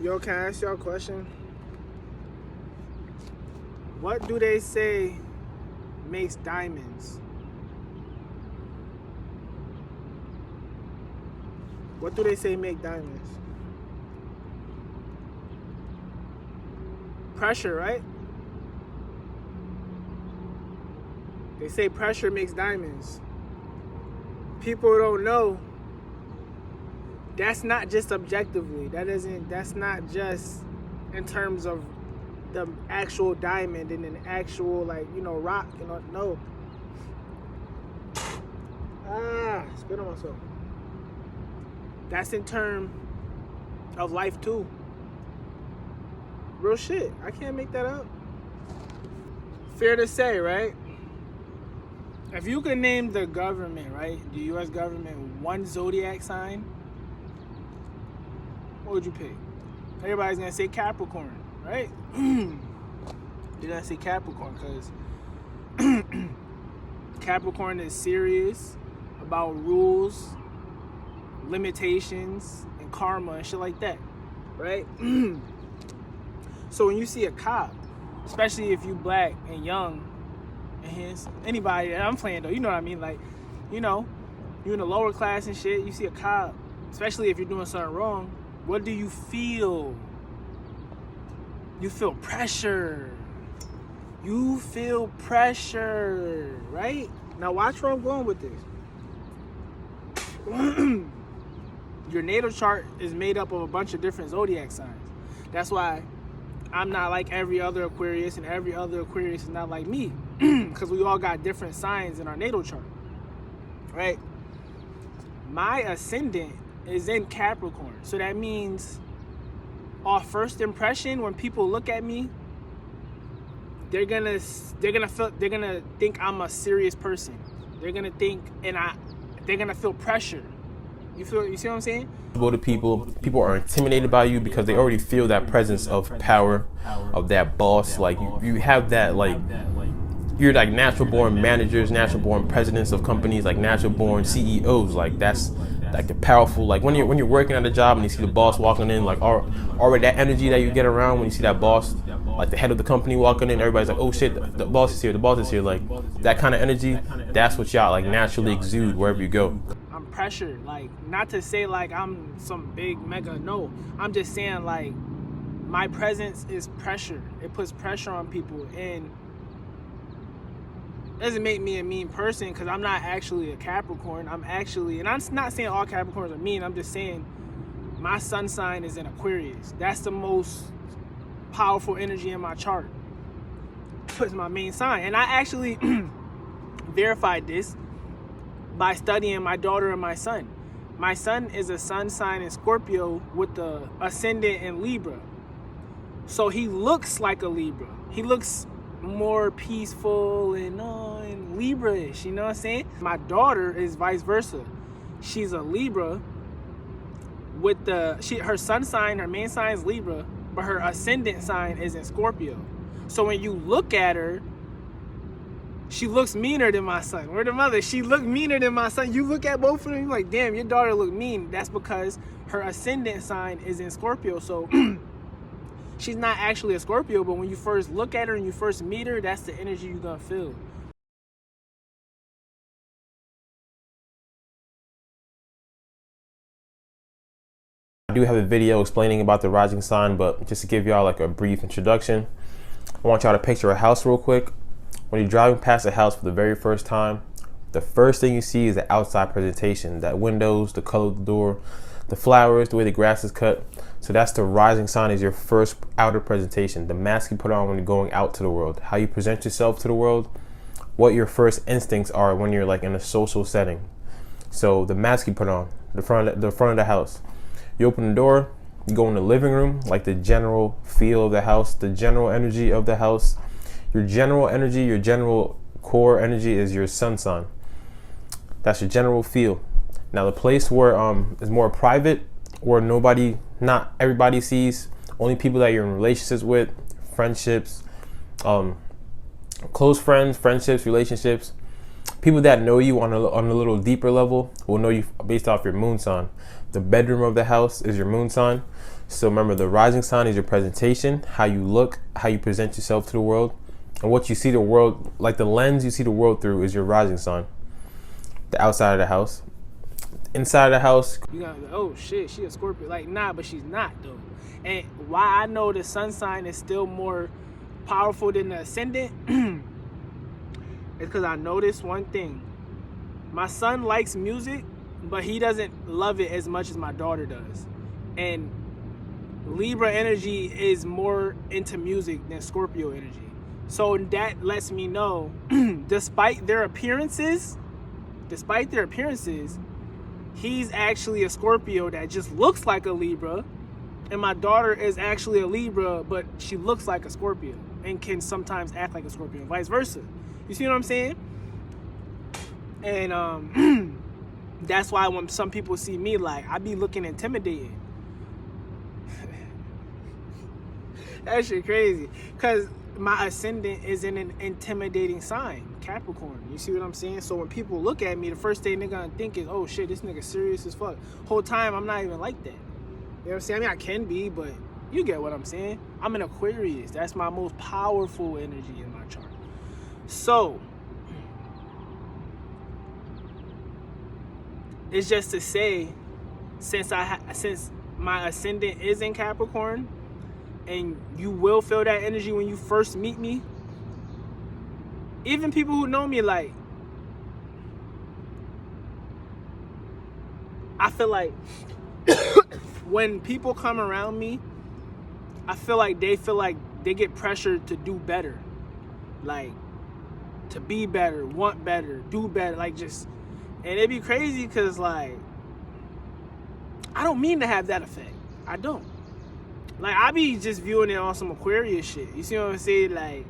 Yo, can I ask y'all a question? What do they say makes diamonds? What do they say make diamonds? Pressure, right? They say pressure makes diamonds. People don't know. That's not just objectively. That's not just in terms of the actual diamond and an actual, like, rock, no. Spit on myself. That's in terms of life too. Real shit. I can't make that up. Fair to say, right? If you could name the government, right? The U.S. government, one zodiac sign, what would you pick? Everybody's gonna say Capricorn, right? You're gonna say Capricorn because Capricorn is serious about rules, limitations, and karma and shit like that, right? So when you see a cop, especially if you black and young, and anybody that I'm playing though, you know what I mean? Like, you in the lower class and shit, you see a cop, especially if you're doing something wrong, what do you feel? You feel pressure. You feel pressure, right? Now watch where I'm going with this. Your natal chart is made up of a bunch of different zodiac signs. That's why I'm not like every other Aquarius, and every other Aquarius is not like me, because we all got different signs in our natal chart, right? My ascendant is in Capricorn, so that means off first impression, when people look at me, they're gonna think I'm a serious person. They're gonna think, they're gonna feel pressure. You see what I'm saying? To people are intimidated by you because they already feel that presence of power, of that boss. Like you have that, like you're like natural born managers, natural born presidents of companies, like natural born CEOs. Like that's like the powerful. Like when you're working at a job and you see the boss walking in, like already that energy that you get around when you see that boss, like the head of the company walking in, everybody's like, oh shit, the boss is here, the boss is here. Like that kind of energy, that's what y'all like naturally exude wherever you go. I'm pressured, like, not to say like I'm some big mega, no. I'm just saying like my presence is pressure. It puts pressure on people, and it doesn't make me a mean person because I'm not actually a Capricorn. I'm actually, and I'm not saying all Capricorns are mean. I'm just saying my sun sign is in Aquarius. That's the most powerful energy in my chart. It's my main sign, and I actually verified this by studying my daughter and my son. My son is a sun sign in Scorpio with the ascendant in Libra. So he looks like a Libra. He looks more peaceful and Libra-ish, you know what I'm saying? My daughter is vice versa. She's a Libra with her sun sign, her main sign is Libra, but her ascendant sign is in Scorpio. So when you look at her, she looks meaner than my son. Word of mother, she looked meaner than my son. You look at both of them, you're like, damn, your daughter look mean. That's because her ascendant sign is in Scorpio. So she's not actually a Scorpio, but when you first look at her and you first meet her, that's the energy you're gonna feel. I do have a video explaining about the rising sign, but just to give y'all like a brief introduction, I want y'all to picture a house real quick. When you're driving past a house for the very first time, the first thing you see is the outside presentation, that windows, the color of the door, the flowers, the way the grass is cut. So that's the rising sign, is your first outer presentation, the mask you put on when you're going out to the world, how you present yourself to the world, what your first instincts are when you're like in a social setting. So the mask you put on, the front of the house. You open the door, you go in the living room, like the general feel of the house, the general energy of the house. Your general energy, your general core energy is your sun sign. That's your general feel. Now the place where is more private, where not everybody sees, only people that you're in relationships with, friendships, close friends, friendships, relationships, people that know you on a little deeper level will know you based off your moon sign. The bedroom of the house is your moon sign. So remember, the rising sign is your presentation, how you look, how you present yourself to the world, and what you see the world, like the lens you see the world through is your rising sign. The outside of the house. Inside of the house. You got, oh shit, she a Scorpio. Like, nah, but she's not though. And why I know the sun sign is still more powerful than the ascendant is because I noticed one thing. My son likes music, but he doesn't love it as much as my daughter does. And Libra energy is more into music than Scorpio energy. So that lets me know, despite their appearances, he's actually a Scorpio that just looks like a Libra, and my daughter is actually a Libra, but she looks like a Scorpio and can sometimes act like a Scorpio, vice versa. You see what I'm saying? And that's why when some people see me, like, I be looking intimidating. That shit crazy. Because my ascendant is in an intimidating sign, Capricorn. You see what I'm saying? So when people look at me, the first thing they're gonna think is, oh shit, this nigga serious as fuck. Whole time I'm not even like that. You know what I'm saying? I mean, I can be, but you get what I'm saying. I'm an Aquarius. That's my most powerful energy in my chart. So it's just to say, since my ascendant is in Capricorn, and you will feel that energy when you first meet me. Even people who know me, like, I feel like when people come around me, I feel like they get pressured to do better. Like, to be better, want better, do better, like just, and it'd be crazy because, like, I don't mean to have that effect. I don't. Like, I be just viewing it on some Aquarius shit. You see what I'm saying? Like,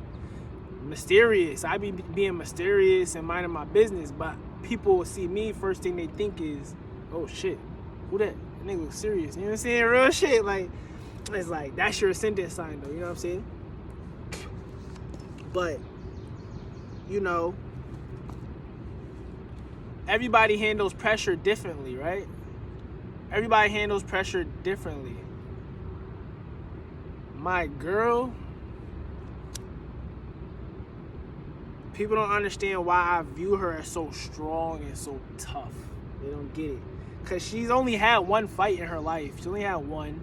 mysterious. I be being mysterious and minding my business. But people see me, first thing they think is, oh shit, who that? That nigga looks serious. You know what I'm saying? Real shit. Like, it's like, that's your ascendant sign though. You know what I'm saying? But, you know, everybody handles pressure differently, right? Everybody handles pressure differently. My girl, people don't understand why I view her as so strong and so tough. They don't get it. Because she's only had one fight in her life. She only had one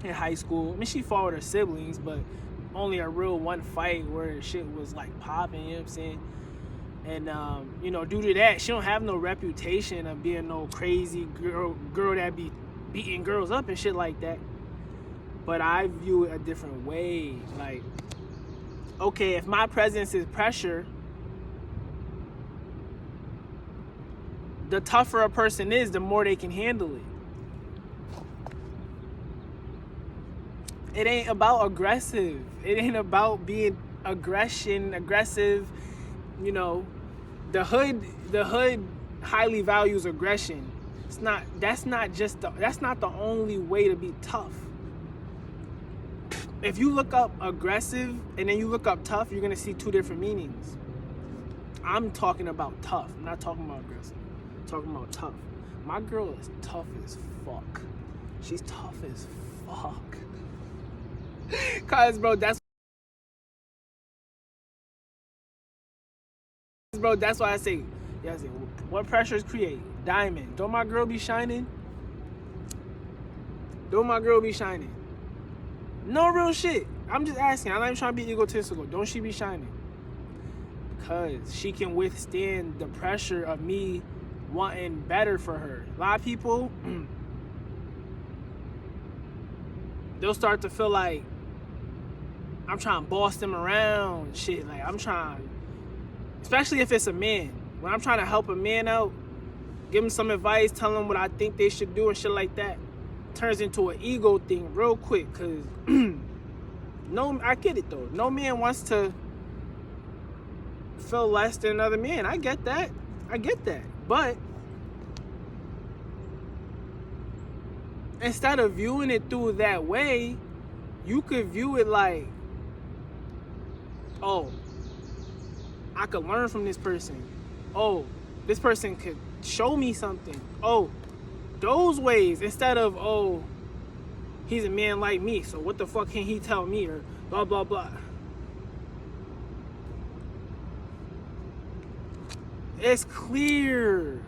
in high school. I mean, she fought with her siblings, but only a real one fight where shit was like popping, you know what I'm saying? And, you know, due to that, she don't have no reputation of being no crazy girl that be beating girls up and shit like that. But I view it a different way. Like, okay, if my presence is pressure, the tougher a person is, the more they can handle it. It ain't about aggressive. It ain't about being aggressive. You know, the hood highly values aggression. That's not the only way to be tough. If you look up aggressive and then you look up tough, you're gonna see two different meanings. I'm talking about tough. I'm not talking about aggressive. I'm talking about tough. My girl is tough as fuck. She's tough as fuck. Cause bro, that's why I say, what pressures create? Diamond. Don't my girl be shining? Don't my girl be shining? No, real shit. I'm just asking. I'm not even trying to be egotistical. Don't she be shining? Because she can withstand the pressure of me wanting better for her. A lot of people, they'll start to feel like I'm trying to boss them around and shit. Like, I'm trying, especially if it's a man. When I'm trying to help a man out, give him some advice, tell him what I think they should do and shit like that, turns into an ego thing real quick. Cause no, I get it though. No man wants to feel less than another man. I get that. But instead of viewing it through that way, you could view it like, oh, I could learn from this person. Oh, this person could show me something. Oh, those ways, instead of, oh, he's a man like me, so what the fuck can he tell me, or blah blah blah. It's clear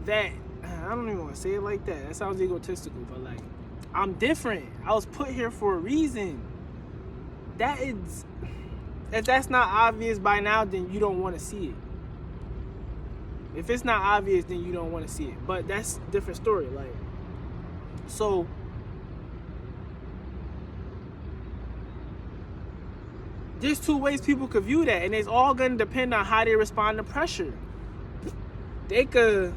that I don't even want to say it like that. That sounds egotistical, but like, I'm different. I was put here for a reason. That is, if that's not obvious by now, then you don't want to see it. If it's not obvious, then you don't want to see it. But that's a different story. Like, so there's two ways people could view that, and it's all gonna depend on how they respond to pressure. They could,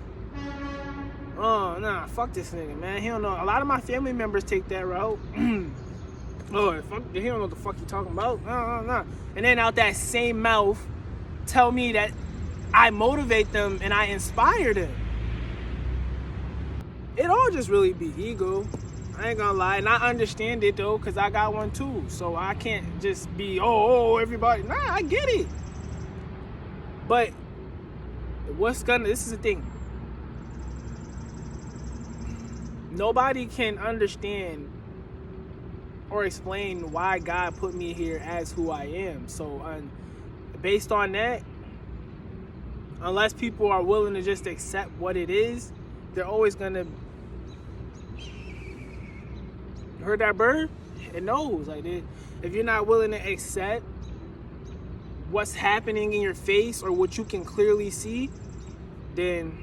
oh nah, fuck this nigga, man. He don't know. A lot of my family members take that route. Oh, fuck, he don't know what the fuck you talking about. Nah. And then out that same mouth, tell me that I motivate them and I inspire them. It all just really be ego. I ain't gonna lie, and I understand it though, cause I got one too. So I can't just be everybody. Nah, I get it. But this is the thing. Nobody can understand or explain why God put me here as who I am. So based on that, unless people are willing to just accept what it is, they're always gonna. You heard that bird? It knows. Like, if you're not willing to accept what's happening in your face or what you can clearly see, then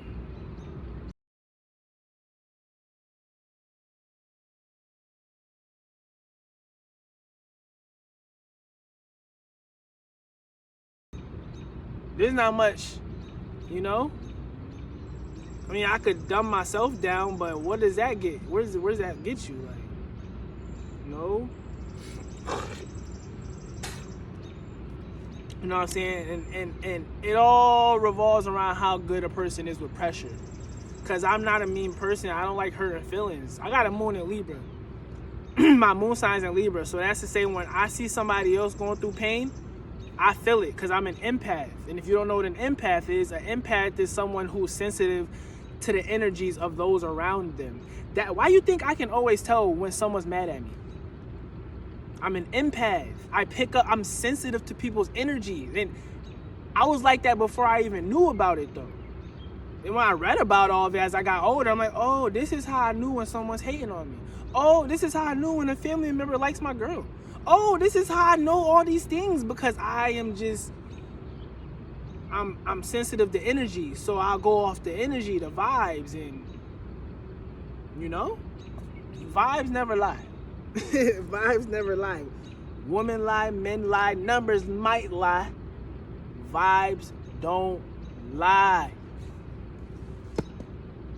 there's not much, you know? I mean, I could dumb myself down, but what does that get? Where's that get you? Like, no? You know what I'm saying? And it all revolves around how good a person is with pressure. Because I'm not a mean person. I don't like hurting feelings. I got a moon in Libra. My moon sign's in Libra. So that's to say, when I see somebody else going through pain, I feel it because I'm an empath. And if you don't know what an empath is someone who's sensitive to the energies of those around them. Why you think I can always tell when someone's mad at me? I'm an empath. I'm sensitive to people's energies. And I was like that before I even knew about it though. And when I read about all of it as I got older, I'm like, oh, this is how I knew when someone's hating on me. Oh, this is how I knew when a family member likes my girl. Oh, this is how I know all these things, because I am just, I'm sensitive to energy. So I'll go off the energy, the vibes, and you know, vibes never lie. Vibes never lie. Women lie, men lie, numbers might lie. Vibes don't lie.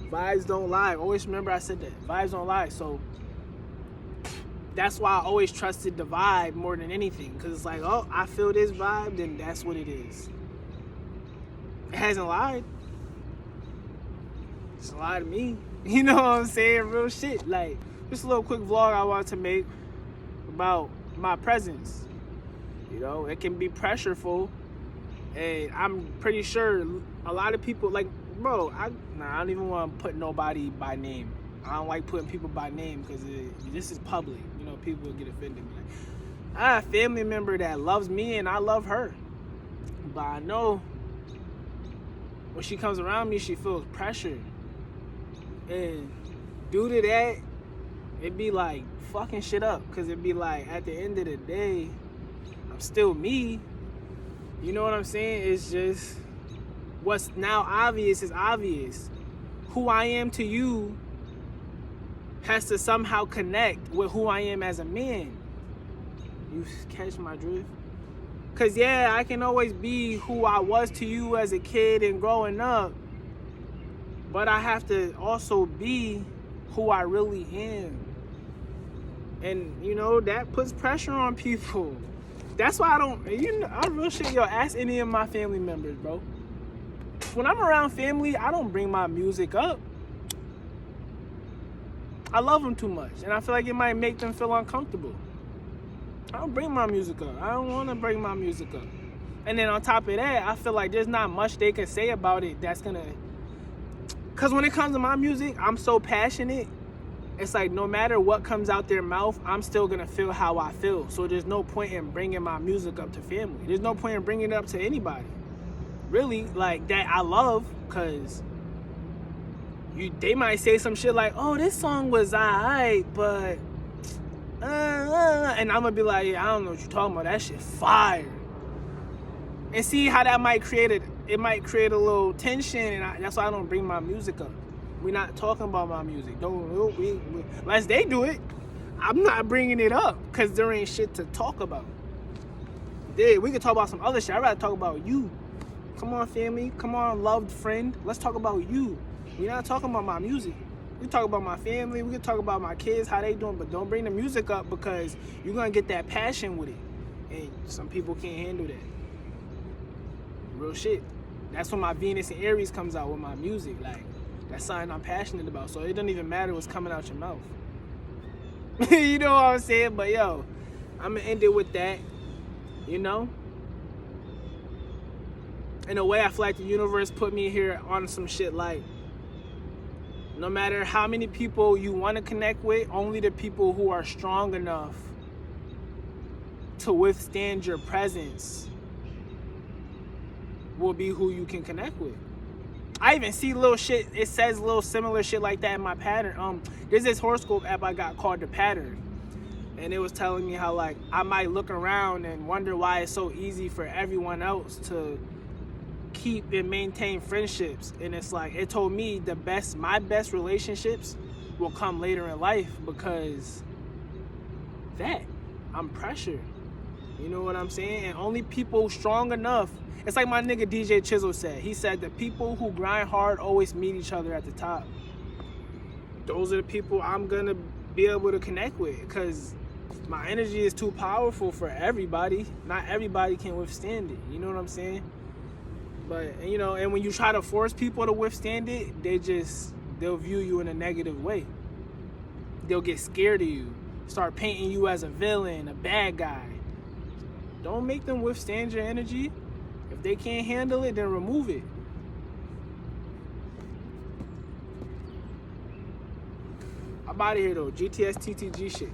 Vibes don't lie. Always remember I said that. Vibes don't lie. So that's why I always trusted the vibe more than anything. Because it's like, oh, I feel this vibe, then that's what it is. It hasn't lied. It's lied to me. You know what I'm saying? Real shit. Like, just a little quick vlog I wanted to make about my presence. You know, it can be pressureful. And I'm pretty sure a lot of people, like, bro, I don't even want to put nobody by name. I don't like putting people by name because this is public. You know, people will get offended. Like, I have a family member that loves me and I love her. But I know when she comes around me, she feels pressure. And due to that, it'd be like fucking shit up. Because it'd be like, at the end of the day, I'm still me. You know what I'm saying? It's just, what's now obvious is obvious. Who I am to you has to somehow connect with who I am as a man. You catch my drift? Because, yeah, I can always be who I was to you as a kid and growing up. But I have to also be who I really am. And, you know, that puts pressure on people. That's why I real shit, ask any of my family members, bro. When I'm around family, I don't bring my music up. I love them too much, and I feel like it might make them feel uncomfortable. I don't bring my music up. I don't want to bring my music up. And then on top of that, I feel like there's not much they can say about it that's gonna... Because when it comes to my music, I'm so passionate, it's like no matter what comes out their mouth, I'm still gonna feel how I feel. So there's no point in bringing my music up to family. There's no point in bringing it up to anybody, really, like that I love, cause they might say some shit like, "Oh, this song was alright, but," and I'm gonna be like, "Yeah, I don't know what you're talking about. That shit fire." And see how that might create it might create a little tension, and that's why I don't bring my music up. We're not talking about my music. Unless they do it, I'm not bringing it up because there ain't shit to talk about. Yeah, we can talk about some other shit. I'd rather talk about you. Come on, family. Come on, loved friend. Let's talk about you. We're not talking about my music. We talk about my family. We can talk about my kids, how they doing, but don't bring the music up because you're going to get that passion with it. And some people can't handle that. Real shit. That's when my Venus and Aries comes out with my music. Like, that's something I'm passionate about. So it doesn't even matter what's coming out your mouth. You know what I'm saying? But yo, I'm going to end it with that. You know? In a way, I feel like the universe put me here on some shit like, no matter how many people you want to connect with, only the people who are strong enough to withstand your presence will be who you can connect with. I even see little shit, it says little similar shit like that in my pattern. There's this horoscope app I got called The Pattern. And it was telling me how, like, I might look around and wonder why it's so easy for everyone else to keep and maintain friendships. And it's like, it told me my best relationships will come later in life because I'm pressured. You know what I'm saying? And only people strong enough. It's like my nigga DJ Chisel said. He said the people who grind hard always meet each other at the top. Those are the people I'm gonna be able to connect with because my energy is too powerful for everybody. Not everybody can withstand it. You know what I'm saying? But, you know, and when you try to force people to withstand it, they'll view you in a negative way. They'll get scared of you, start painting you as a villain, a bad guy. Don't make them withstand your energy. If they can't handle it, then remove it. I'm out of here though. GTS TTG shit.